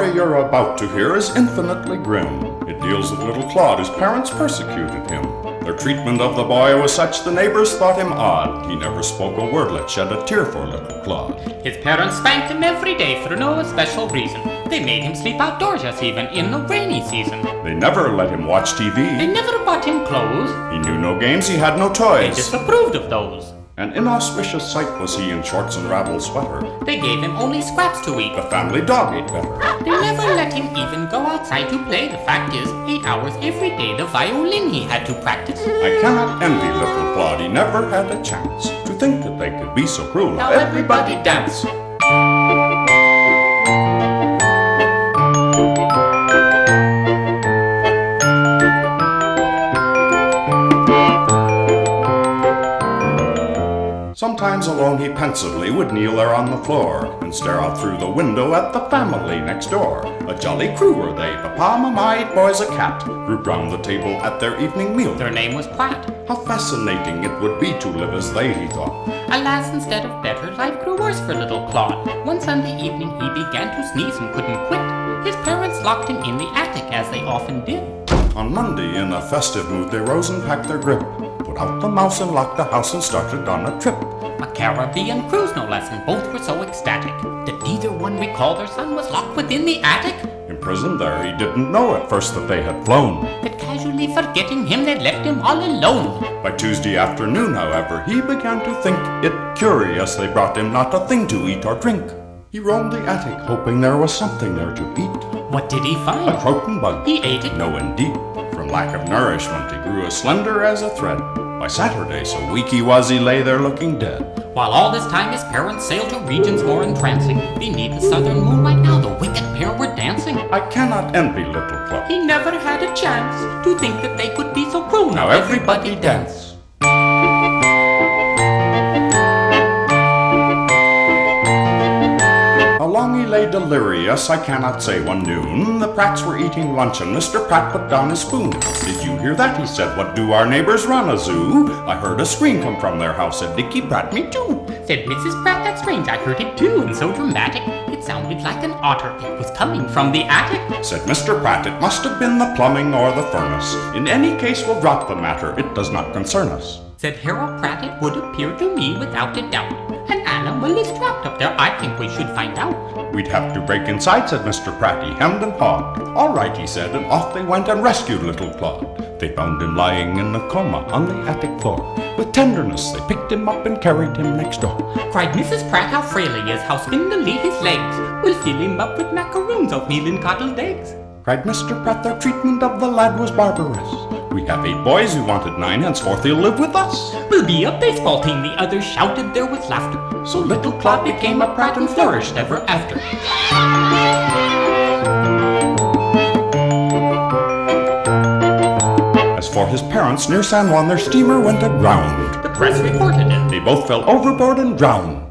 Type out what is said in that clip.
story you're about to hear is infinitely grim. It deals with little Claude, whose parents persecuted him. Their treatment of the boy was such the neighbors thought him odd. He never spoke a wordlet, shed a tear for little Claude. His parents spanked him every day for no special reason. They made him sleep outdoors, yes, even in the rainy season. They never let him watch TV. They never bought him clothes. He knew no games, he had no They toys. disapproved of those. An inauspicious sight was he in shorts and raveled sweater. They gave him only scraps to eat. The family dog ate better. They never let him even go outside to play. The fact is, 8 hours every day the violin he had to practice. I cannot envy little Claude, he never had a chance. To think that they could be so cruel. Now everybody dance. Sometimes alone he pensively would kneel there on the floor and stare out through the window at the family next door. A jolly crew were they, papa, mama, 8 boys, a cat, grouped round the table at their evening meal. Their name was Pratt. How fascinating it would be to live as they, he thought. Alas, instead of better, life grew worse for little Claude. One Sunday evening he began to sneeze and couldn't quit. His parents locked him in the attic, as they often did. On Monday, in a festive mood, they rose and packed their grip, put out the mouse and locked the house and started on a trip. A Caribbean cruise, no less, and both were so ecstatic that neither one recalled their son was locked within the attic. Imprisoned there, he didn't know at first that they had flown. That casually forgetting him, they'd left him all alone. By Tuesday afternoon, however, he began to think it curious they brought him not a thing to eat or drink. He roamed the attic, hoping there was something there to eat. What did he find? A croton bug. He ate it. No, indeed. From lack of nourishment, he grew as slender as a thread. By Saturday, so weak he was, he lay there looking dead. While all this time his parents sailed to regions more entrancing. Beneath the southern moonlight now the wicked pair were dancing. I cannot envy little Claude. He never had a chance to think that they could be so cruel. Now everybody dance. How long he lay delirious, I cannot say. One noon, the Pratts were eating luncheon. Mr. Pratt put down his spoon. Did you hear that? He said. What do our neighbors run, a zoo? I heard a scream come from their house. Said Dickie Pratt, me too. Said Mrs. Pratt, that's strange, I heard it too. And so dramatic, it sounded like an otter. It was coming from the attic. Said Mr. Pratt, it must have been the plumbing or the furnace. In any case, we'll drop the matter. It does not concern us. Said Harold Pratt, it would appear to me without a doubt. An animal is trapped up there, I think we should find out. We'd have to break inside, said Mr. Pratt. He hemmed and hawed. All right, he said, and off they went and rescued little Claude. They found him lying in a coma on the attic floor. With tenderness, they picked him up and carried him next door. Cried Mrs. Pratt, how frail he is, how spindly his legs. We'll fill him up with macaroons, oatmeal and cottled eggs. Cried Mr. Pratt, their treatment of the lad was barbarous. We have 8 boys who wanted 9, henceforth he'll live with us. We'll be a baseball team, the others shouted there with laughter. So little Claude became a Pratt and flourished ever after. As for his parents, near San Juan their steamer went aground. The press reported it. They both fell overboard and drowned.